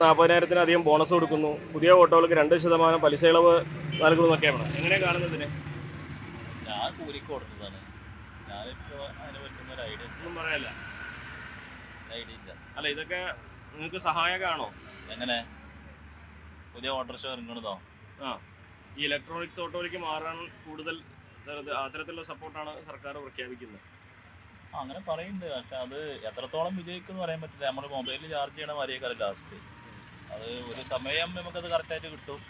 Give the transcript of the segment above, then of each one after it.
40,000-അധികം bonus കൊടുക്കുന്നു. പുതിയ ഓട്ടോകൾക്ക് 2% പലിശ ഇളവ് നൽകുന്നതൊക്കെയാണ്. എങ്ങനെയാണ് കാണുന്നതിന്? ഞാൻ കൂലിക്ക് കൊടുത്തതാണ്. ഞാനിപ്പോൾ അതിനെ പറ്റുന്ന ഒരു ഐഡിയ ഒന്നും പറയാനില്ല. ഇല്ല. അല്ല, ഇതൊക്കെ നിങ്ങൾക്ക് സഹായകമാണോ? എങ്ങനെ പുതിയ ഓട്ടോറിക്ഷ ഇറങ്ങണതോ? ഈ ഇലക്ട്രോണിക്സ് ഓട്ടോയിലേക്ക് മാറാൻ കൂടുതൽ അത്തരത്തിലുള്ള സപ്പോർട്ടാണ് സർക്കാർ പ്രഖ്യാപിക്കുന്നത്. അങ്ങനെ പറയുന്നുണ്ട്. പക്ഷെ അത് എത്രത്തോളം വിജയിക്കുമെന്ന് പറയാൻ പറ്റില്ല. നമ്മൾ മൊബൈലിൽ ചാർജ് ചെയ്യണ മാതിരിയേക്കാൾ ലാസ്റ്റ് അത് ഒരു സമയം നമുക്കത് കറക്റ്റായിട്ട് കിട്ടും.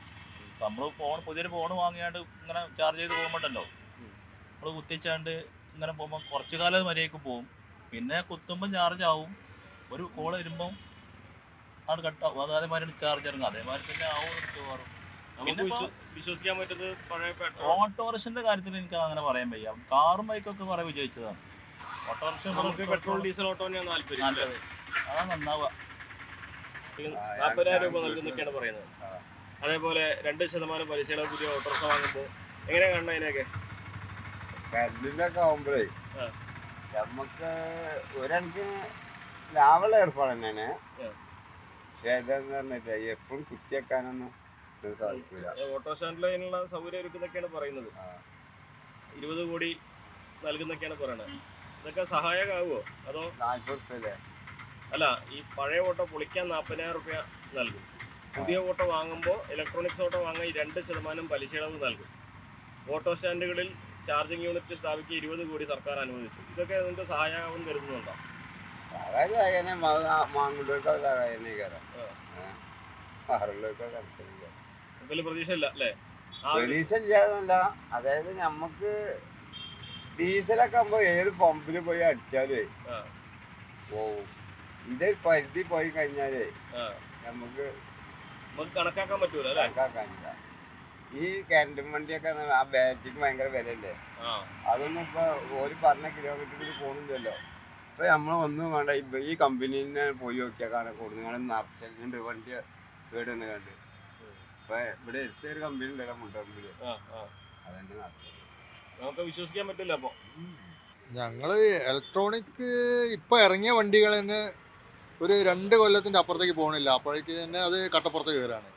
നമ്മൾ പുതിയൊരു ഫോൺ വാങ്ങിയാണ്ട് ഇങ്ങനെ ചാർജ് ചെയ്ത് പോകുമ്പോണ്ടല്ലോ, നമ്മൾ കുത്തിച്ചാണ്ട് ഇങ്ങനെ പോകുമ്പോൾ കുറച്ച് കാലം മര്യാദയ്ക്ക് പോകും. പിന്നെ കുത്തുമ്പം ചാർജ് ആവും. ഒരു കോൾ വരുമ്പം ആണ് കട്ടാവും. അത് അതേമാതിരി ചാർജ് ഇറങ്ങും. അതേമാതിരി തന്നെ ആവും മിക്കവാറും. പിന്നെ വിശ്വസിക്കാൻ പറ്റുന്നത് പഴയ ഓട്ടോറിക്ഷൻ്റെ കാര്യത്തിൽ എനിക്ക് അങ്ങനെ പറയാൻ വയ്യ. കാറും ബൈക്കൊക്കെ കുറേ വിജയിച്ചതാണ്. ഓട്ടോറിക്ഷ പെട്രോൾ ഡീസൽ ഓട്ടോ തന്നെയാണ് താല്പര്യം. നല്ലത്, അതാ നന്നാവുക. 40,000 രൂപ നൽകുന്നൊക്കെയാണ് പറയുന്നത്. അതേപോലെ 2% പലിശ ഇളവ് പുതിയ ഓട്ടോറിക്ഷ വാങ്ങുമ്പോൾ എങ്ങനെയാ കാണുന്നത്? അതിനൊക്കെ കരണ്ടിലൊക്കെ ആവുമ്പോഴേ നമുക്ക് ഒരണിക്ക് ലാഭമുള്ള ഏർപ്പാട് തന്നെയാണ്. പക്ഷെ ഇതെന്ന് പറഞ്ഞിട്ട് എപ്പോഴും കുത്തിവെക്കാനൊന്നും സാധിക്കില്ല. ഓട്ടോ സ്റ്റാൻഡിൽ അതിനുള്ള സൗകര്യം ഒരുക്കുന്നൊക്കെയാണ് പറയുന്നത്. 20 കോടി നൽകുന്നൊക്കെയാണ് പറയുന്നത്. ഇതൊക്കെ സഹായകമാവുമോ? അതോ 40 അല്ല, ഈ പഴയ ഓട്ടോ പൊളിക്കാൻ 40,000 രൂപ നൽകും. പുതിയ ഓട്ടോ വാങ്ങുമ്പോൾ ഇലക്ട്രോണിക്സ് ഓട്ടോ വാങ്ങാൻ 2% പലിശ ഇളവ് നൽകും. ഓട്ടോ സ്റ്റാൻഡുകളിൽ ചാർജിങ് യൂണിറ്റ് സ്ഥാപിക്കുക 20 കോടി സർക്കാർ അനുവദിച്ചു. ഇതൊക്കെ നിങ്ങൾക്ക് സഹായമാകുമെന്ന് കരുതുന്നുണ്ടോ? ഇതിൽ പ്രതീക്ഷ ഇല്ല അല്ലേ? പ്രതീക്ഷ ഇല്ലാന്നല്ല, അതായത് നമുക്ക് ഡീസലൊക്കെ ആകുമ്പോ ഏത് പമ്പിൽ പോയി അടിച്ചാലേ പോവും. ഇതൊരു പരിധി പോയി കഴിഞ്ഞാലേ നമുക്ക് കണക്കാക്കാൻ പറ്റൂല. കണക്കാക്കാനില്ല. ഈ കരണ്ടും വണ്ടിയൊക്കെ ആ ബാറ്ററിക്ക് ഭയങ്കര വിലയല്ലേ. അതൊന്നും ഇപ്പൊ ഒരു പറഞ്ഞ കിലോമീറ്ററിൽ പോണില്ലല്ലോ. ഇപ്പൊ നമ്മൾ ഒന്നും വേണ്ട, ഈ കമ്പനീനെ പോയി നോക്കിയാൽ കാണാൻ കൊടുങ്ങാനും നിറച്ചുണ്ട് വണ്ടി കേടുന്ന് കണ്ട്. ഇപ്പൊ ഇവിടെ എടുത്തൊരു കമ്പനി ഉണ്ടല്ലോ മുണ്ടമ്പില്, അതെന്നെ നടത്തുന്നത്. നമുക്ക് വിശ്വസിക്കാൻ പറ്റില്ല. അപ്പൊ ഞങ്ങള് ഇലക്ട്രോണിക് ഇപ്പൊ ഇറങ്ങിയ വണ്ടികൾ തന്നെ ഒരു 2 കൊല്ലത്തിന്റെ അപ്പുറത്തേക്ക് പോകണില്ല. അപ്പോഴേക്ക് തന്നെ അത് കട്ടപ്പുറത്ത് കയറാണ്.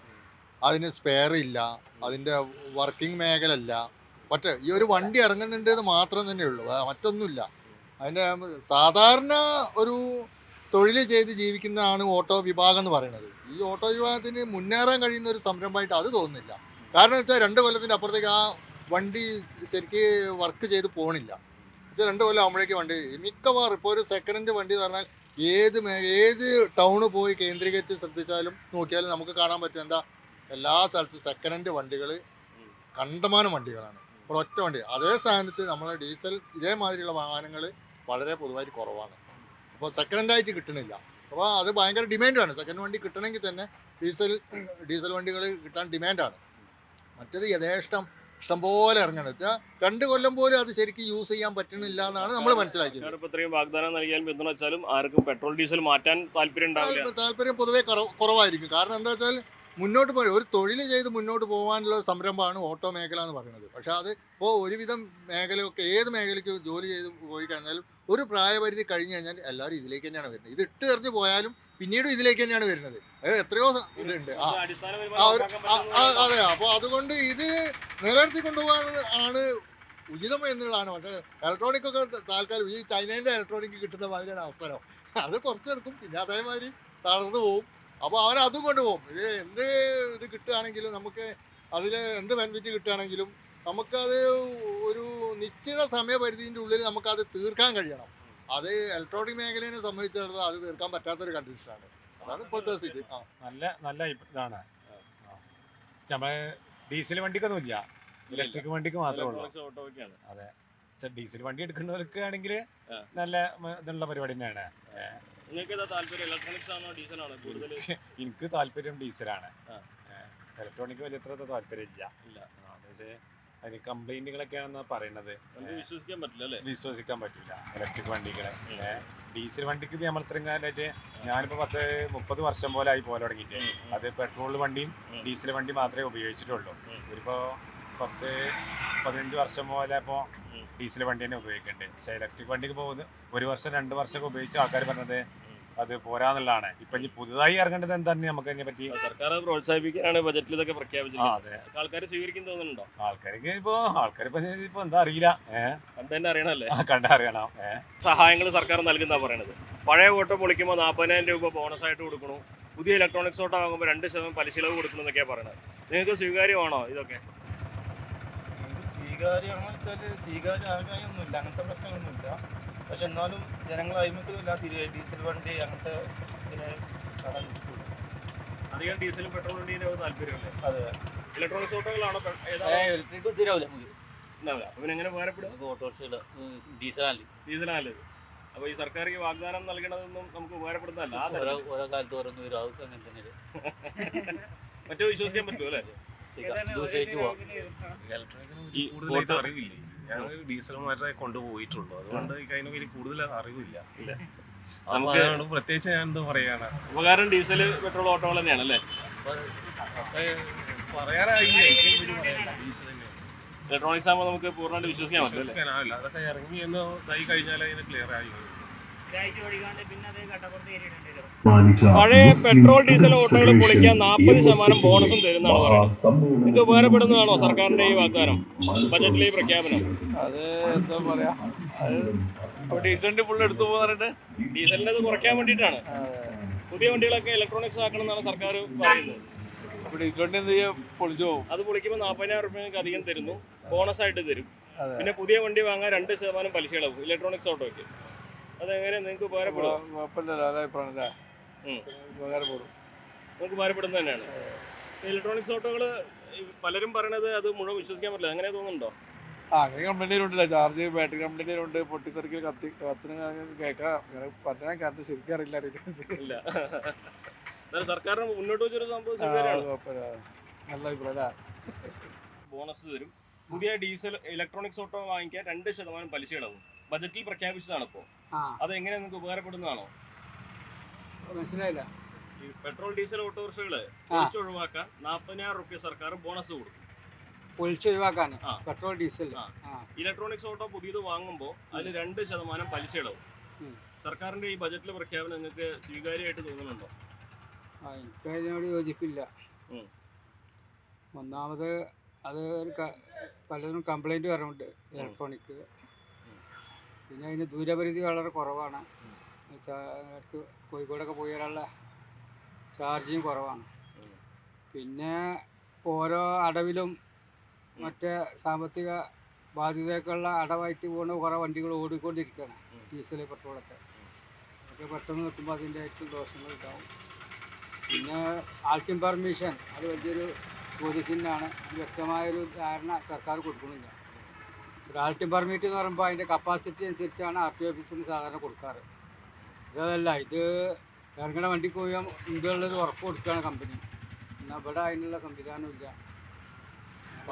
അതിന് സ്പെയർ ഇല്ല, അതിൻ്റെ വർക്കിംഗ് മേഖല അല്ല. പക്ഷേ ഈ ഒരു വണ്ടി ഇറങ്ങുന്നുണ്ട് എന്ന് മാത്രം തന്നെ ഉള്ളൂ, മറ്റൊന്നുമില്ല. അതിൻ്റെ സാധാരണ ഒരു തൊഴിൽ ചെയ്ത് ജീവിക്കുന്നതാണ് ഓട്ടോ വിഭാഗം എന്ന് പറയുന്നത്. ഈ ഓട്ടോ വിഭാഗത്തിന് മുന്നേറാൻ കഴിയുന്ന ഒരു സംരംഭമായിട്ട് അത് തോന്നുന്നില്ല. കാരണം വെച്ചാൽ 2 കൊല്ലത്തിൻ്റെ അപ്പുറത്തേക്ക് ആ വണ്ടി ശരിക്ക് വർക്ക് ചെയ്ത് പോകണില്ല. വെച്ചാൽ 2 കൊല്ലം ആകുമ്പോഴേക്ക് വണ്ടി മിക്കവാറും ഇപ്പോൾ ഒരു സെക്കൻഡ് ഹാൻഡ് വണ്ടി എന്ന് പറഞ്ഞാൽ ഏത് ടൗണ് പോയി കേന്ദ്രീകരിച്ച് ശ്രദ്ധിച്ചാലും നോക്കിയാലും നമുക്ക് കാണാൻ പറ്റും എന്താ, എല്ലാ സ്ഥലത്തും സെക്കൻഡ് ഹാൻഡ് വണ്ടികൾ കണ്ടമാനം വണ്ടികളാണ്. ഇപ്പോൾ ഒറ്റ വണ്ടി അതേ സ്ഥാനത്ത് നമ്മളെ ഡീസൽ ഇതേമാതിരിയുള്ള വാഹനങ്ങൾ വളരെ പൊതുവായിട്ട് കുറവാണ്. അപ്പോൾ സെക്കൻഡ് ഹാൻഡ് ആയിട്ട് കിട്ടണില്ല. അപ്പോൾ അത് ഭയങ്കര ഡിമാൻഡാണ്. സെക്കൻഡ് വണ്ടി കിട്ടണമെങ്കിൽ തന്നെ ഡീസൽ വണ്ടികൾ കിട്ടാൻ ഡിമാൻഡാണ്. മറ്റേത് ഇഷ്ടംപോലെ ഇറങ്ങണം വെച്ചാൽ 2 കൊല്ലം പോലും അത് ശരിക്കും യൂസ് ചെയ്യാൻ പറ്റുന്നില്ല എന്നാണ് നമ്മൾ മനസ്സിലാക്കിയത്. ഇത്രയും വാഗ്ദാനം നൽകിയാലും പിന്തുണച്ചാലും ആർക്കും പെട്രോൾ ഡീസൽ മാറ്റാൻ താല്പര്യം പൊതുവെ കുറവായിരിക്കും. കാരണം എന്താ വെച്ചാൽ മുന്നോട്ട് പോയി ഒരു തൊഴിൽ ചെയ്ത് മുന്നോട്ട് പോകാനുള്ള സംരംഭമാണ് ഓട്ടോ മേഖല എന്ന് പറയുന്നത്. പക്ഷേ അത് ഇപ്പോൾ ഒരുവിധം മേഖലയൊക്കെ ഏത് മേഖലയ്ക്ക് ജോലി ചെയ്ത് പോയി കഴിഞ്ഞാലും ഒരു പ്രായപരിധി കഴിഞ്ഞ് കഴിഞ്ഞാൽ എല്ലാവരും ഇതിലേക്ക് തന്നെയാണ് വരുന്നത്. ഇത് ഇട്ട് എറിഞ്ഞ് പോയാലും പിന്നീടും ഇതിലേക്ക് തന്നെയാണ് വരുന്നത്. എത്രയോ ഇതുണ്ട്. അതെ, അപ്പോൾ അതുകൊണ്ട് ഇത് നിലനിർത്തി കൊണ്ടുപോകാൻ ആണ് ഉചിതം എന്നുള്ളതാണ്. പക്ഷേ ഇലക്ട്രോണിക് ഒക്കെ താൽക്കാലം ഈ ചൈനേൻ്റെ ഇലക്ട്രോണിക് കിട്ടുന്ന മാതിരിയാണ് അവസരം. അത് കുറച്ചെടുക്കും, പിന്നെ അതേമാതിരി തളർന്നു പോവും. അപ്പോൾ അവരതും കൊണ്ടുപോകും. ഇത് കിട്ടുകയാണെങ്കിലും നമുക്ക് അതിൽ എന്ത് ബെനിഫിറ്റ് കിട്ടുകയാണെങ്കിലും നമുക്കത് ഒരു നിശ്ചിത സമയപരിധിൻ്റെ ഉള്ളിൽ നമുക്കത് തീർക്കാൻ കഴിയണം. അത് ഇലക്ട്രോണിക് മേഖലയെ സംബന്ധിച്ചിടത്തോളം അത് തീർക്കാൻ പറ്റാത്തൊരു കണ്ടീഷനാണ്. അതാണ് ഇപ്പോഴത്തെ സ്ഥിതി. നല്ല ഇതാണ്. നമ്മളെ ഡീസൽ വണ്ടിക്കൊന്നും ഇല്ല, ഇലക്ട്രിക് വണ്ടിക്ക് മാത്രമേ ഉള്ളൂ. അതെ, പക്ഷെ ഡീസൽ വണ്ടി എടുക്കുന്നവർക്ക് ആണെങ്കിൽ നല്ല ഇതുള്ള പരിപാടി തന്നെയാണ്. എനിക്ക് താല്പര്യം ഡീസലാണ്. ഇലക്ട്രോണിക് വലിയ എത്ര താല്പര്യം ഇല്ല. അതിന് കംപ്ലൈന്റുകളൊക്കെയാണെന്ന് പറയുന്നത്. വിശ്വസിക്കാൻ പറ്റില്ല ഇലക്ട്രിക് വണ്ടികളെ. ഡീസൽ വണ്ടിക്ക് നമ്മൾ ഇത്രയും കാലമായിട്ട് ഞാനിപ്പോൾ 30 വർഷം പോലെ ആയി പോലെ തുടങ്ങിയിട്ട് അത് പെട്രോൾ വണ്ടിയും ഡീസൽ വണ്ടി മാത്രമേ ഉപയോഗിച്ചിട്ടുള്ളൂ. ഇപ്പോൾ 10-15 വർഷം പോലെ ഇപ്പോൾ ഡീസൽ വണ്ടി തന്നെ ഉപയോഗിക്കുന്നുണ്ട്. പക്ഷേ ഇലക്ട്രിക് വണ്ടിക്ക് പോകുന്നത് 1 വർഷം 2 വർഷമൊക്കെ ഉപയോഗിച്ച ആൾക്കാർ പറഞ്ഞത് അത് പോരാന്നുള്ളതാണ്. ഇപ്പൊ ഇനി പുതുതായി ഇറങ്ങേണ്ടത് എന്താണെന്ന് നമുക്ക് അതിനെ പറ്റി സർക്കാർ പ്രോത്സാഹിപ്പിക്കാനാണ് ബജറ്റിൽ ഇതൊക്കെ പ്രഖ്യാപിച്ചത്. അതെ, ആൾക്കാർ സ്വീകരിക്കും തോന്നുന്നുണ്ടോ? ആൾക്കാർക്ക് ഇപ്പൊ എന്താ അറിയില്ല, കണ്ടു അറിയണല്ലേ, കണ്ടറിയണം. സഹായങ്ങൾ സർക്കാർ നൽകുന്ന പറയണത്. പഴയ ഓട്ടോ പൊളിക്കുമ്പോൾ 40,000 രൂപ ബോണസ് ആയിട്ട് കൊടുക്കണു, പുതിയ ഇലക്ട്രോണിക്സ് ഓട്ടോ വാങ്ങുമ്പോൾ 2% പലിശിളവ് കൊടുക്കണം എന്നൊക്കെയാണ് പറയണത്. നിങ്ങൾക്ക് സ്വീകാര്യമാണോ ഇതൊക്കെ? സ്വീകാര്യമാണെന്ന് വെച്ചാൽ സ്വീകാര്യമാകാനൊന്നുമില്ല, അങ്ങനത്തെ പ്രശ്നമൊന്നുമില്ല. പക്ഷെ എന്നാലും ജനങ്ങൾ അഴിമതില്ല, ഡീസൽ വണ്ടി അങ്ങനത്തെ ഇതിന് കടം കിട്ടും. അധികം ഡീസലും പെട്രോൾ വണ്ടിയുടെ താല്പര്യമല്ലേ? അതെ, ഇലക്ട്രോണിക്സ് ഓട്ടോകളാണോ ഇലക്ട്രിക് ശരിയാവില്ല നമുക്ക്. ഉണ്ടാവില്ല. അപ്പൊ പിന്നെ എങ്ങനെ ഉപകാരപ്പെടും? ഓട്ടോറിക്ഷ ഡീസലല്ലേ, ഡീസലാണല്ലത്. അപ്പൊ ഈ സർക്കാർ ഈ വാഗ്ദാനം നൽകണതൊന്നും നമുക്ക് ഉപകാരപ്പെടുന്നതല്ല. ഓരോ കാലത്ത് ഓരോന്ന് വരും, അതൊക്കെ അങ്ങനെ തന്നെ മറ്റോ വിശ്വസിക്കാൻ പറ്റുമോ അല്ലേ? ഇലക്ട്രോണിക്കിന് കൂടുതലായിട്ട് അറിവില്ല. ഞാൻ ഡീസലുമായിട്ട് കൊണ്ടുപോയിട്ടുള്ളൂ, അതുകൊണ്ട് അതിനെ കൂടുതൽ അറിവില്ല. അതുകൊണ്ട് പ്രത്യേകിച്ച് ഞാൻ എന്താ പറയാണ്, ഉപകാരം ഡീസൽ പെട്രോൾ ഓട്ടോകൾ തന്നെയാണല്ലേ? പറയാനായില്ല, ഡീസൽ തന്നെയാണ്. ഇലക്ട്രോണിക്സ് ആകുമ്പോൾ നമുക്ക് പൂർണ്ണമായിട്ട് വിശ്വസിക്കാനാവില്ല. അതൊക്കെ ഇറങ്ങി എന്ന് ഇതായി കഴിഞ്ഞാൽ അതിന് ക്ലിയർ ആയി. പഴയ പെട്രോൾ ഡീസൽ ഓട്ടോകൾ പൊളിക്കാൻ 40% ബോണസും തരുന്നതാണ് പറയുന്നത്. ഇത് ഉപകാരപ്പെടുന്നതാണോ സർക്കാരിന്റെ ഈ വാഗ്ദാനം, ബജറ്റിലെ ഈ പ്രഖ്യാപനം? അത് എന്താ പറയാ, ഡീസലിന്റെ ഫുൾ എടുത്തു പോകാറുണ്ട്. ഡീസലിന്റെ കുറയ്ക്കാൻ വേണ്ടിയിട്ടാണ് പുതിയ വണ്ടികളൊക്കെ ഇലക്ട്രോണിക്സ് ആക്കണം എന്നാണ് സർക്കാർ പറയുന്നത്. ഡീസൽ വണ്ടി എന്ത് ചെയ്യാം, പൊളിച്ചു പോകും. അത് പൊളിക്കുമ്പോൾ 40,000 രൂപയ്ക്ക് അധികം തരുന്നു, ബോണസ് ആയിട്ട് തരും. പിന്നെ പുതിയ വണ്ടി വാങ്ങാൻ 2% പലിശ ഇളവ് ഇലക്ട്രോണിക്സ് ഓട്ടോയ്ക്ക്. അതെങ്ങനെ നിങ്ങൾക്ക് ഉപകാരപ്പെടും? നിങ്ങൾക്ക് ഉപകാരപ്പെടുന്നത് തന്നെയാണ്. ഇലക്ട്രോണിക്സ് ഓട്ടോകൾ പലരും പറയണത് അത് മുഴുവൻ വിശ്വസിക്കാൻ പറ്റില്ല, അങ്ങനെ തോന്നുന്നുണ്ടോ? അങ്ങനെ കംപ്ലൈന്റ് ഉണ്ടല്ലോ, ചാർജ് ബാറ്ററി കംപ്ലൈന്റ് ഉണ്ട്, പൊട്ടിത്തെറിക്കൽ കത്തിന് കേൾക്കാം. അങ്ങനെ പറഞ്ഞാൽ കത്ത് ശരിക്കും അറിയില്ല. ഇല്ല, സർക്കാരിന് മുന്നോട്ട് വെച്ചൊരു സംഭവം നല്ല അഭിപ്രായം. ബോണസ് തരും, പുതിയ ഡീസൽ ഇലക്ട്രോണിക്സ് ഓട്ടോ വാങ്ങിക്കാൻ 2% പലിശ ഇളവും ബജറ്റിൽ പ്രഖ്യാപിച്ചതാണ്. ഇപ്പോൾ അതെങ്ങനെ നിങ്ങൾക്ക് ഉപകാരപ്പെടുന്നതാണോ? മനസ്സിലായില്ല. ഈ പെട്രോൾ ഡീസൽ ഓട്ടോറിക്ഷകള് ഒഴിവാക്കാൻ 40,000 രൂപ സർക്കാർ ബോണസ് കൊടുക്കും. ഒഴിവാക്കാൻ പെട്രോൾ ഡീസൽ ഇലക്ട്രോണിക്സ് ഓട്ടോ പുതിയത് വാങ്ങുമ്പോൾ അതിന് 2% പലിശ ഇളവും. സർക്കാരിന്റെ ഈ ബജറ്റിലെ പ്രഖ്യാപനം നിങ്ങൾക്ക് സ്വീകാര്യമായിട്ട് തോന്നുന്നുണ്ടോ? എനിക്ക് അതിനോട് യോജിപ്പില്ല. ഒന്നാമത് അത് പലരും കംപ്ലൈൻറ്റ് പറയുന്നുണ്ട് ഇലക്ട്രോണിക്. പിന്നെ അതിന് ദൂരപരിധി വളരെ കുറവാണ്. കോഴിക്കോടൊക്കെ പോയി വരാനുള്ള ചാർജിങ് കുറവാണ്. പിന്നെ ഓരോ അടവിലും മറ്റേ സാമ്പത്തിക ബാധ്യതയൊക്കെയുള്ള അടവായിട്ട് പോകുന്ന കുറേ വണ്ടികൾ ഓടിക്കൊണ്ടിരിക്കുകയാണ്, ഡീസൽ പെട്രോളൊക്കെ. അതൊക്കെ പെട്ടെന്ന് നിൽക്കുമ്പോൾ അതിൻ്റെ ഏറ്റവും ദോഷങ്ങൾ ഉണ്ടാവും. പിന്നെ ആൾട്ടിംഗ് പെർമിഷൻ അത് വലിയൊരു ചോദ്യചിഹ്നമാണ്. അത് വ്യക്തമായൊരു ധാരണ സർക്കാർ കൊടുക്കുന്നില്ല. ഒരു ആൾട്ടിംഗ് പെർമിറ്റ് എന്ന് പറയുമ്പോൾ അതിൻ്റെ കപ്പാസിറ്റി അനുസരിച്ചാണ് RTO ഓഫീസിന് സാധാരണ കൊടുക്കാറ്. ഇതല്ല, ഇത് ഇറങ്ങണ വണ്ടിക്ക് പോയാൽ ഇതുള്ളൊരു ഉറപ്പ് കൊടുക്കുകയാണ് കമ്പനി. എന്നാൽ ഇവിടെ അതിനുള്ള സംവിധാനമില്ല.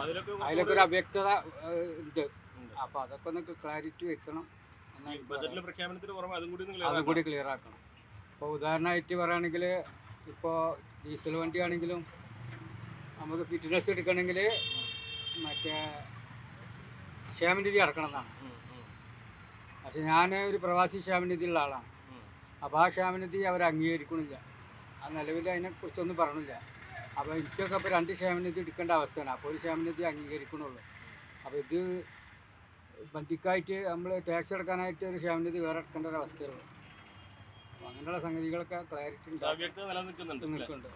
അതിലൊക്കെ ഒരു അവ്യക്തത ഉണ്ട്. അപ്പോൾ അതൊക്കെ ഒന്ന് ക്ലാരിറ്റി വെക്കണം, അതും കൂടി ക്ലിയർ ആക്കണം. ഇപ്പോൾ ഉദാഹരണമായിട്ട് പറയുകയാണെങ്കിൽ, ഇപ്പോൾ ഡീസൽ വണ്ടിയാണെങ്കിലും നമുക്ക് ഫിറ്റ്നസ് എടുക്കണമെങ്കിൽ മറ്റേ ക്ഷേമനിധി അടക്കണം എന്നാണ്. പക്ഷെ ഞാൻ ഒരു പ്രവാസി ക്ഷേമനിധിയുള്ള ആളാണ്. അപ്പോൾ ആ ക്ഷേമനിധി അവർ അംഗീകരിക്കണില്ല. ആ നിലവിൽ അതിനെക്കുറിച്ചൊന്നും പറഞ്ഞില്ല. അപ്പോൾ എനിക്കൊക്കെ ഇപ്പോൾ 2 ക്ഷേമനിധി എടുക്കേണ്ട അവസ്ഥയാണ്. അപ്പോൾ ഒരു ക്ഷേമനിധി അംഗീകരിക്കണുള്ളൂ. അപ്പോൾ ഇത് വണ്ടിക്കായിട്ട് നമ്മൾ ടാക്സ് അടക്കാനായിട്ട് ഒരു ക്ഷേമനിധി വേറെ എടുക്കേണ്ട ഒരു അവസ്ഥയുള്ളൂ. അപ്പോൾ അങ്ങനെയുള്ള സംഗതികളൊക്കെ ക്ലാരിറ്റി നിൽക്കുന്നുണ്ട്.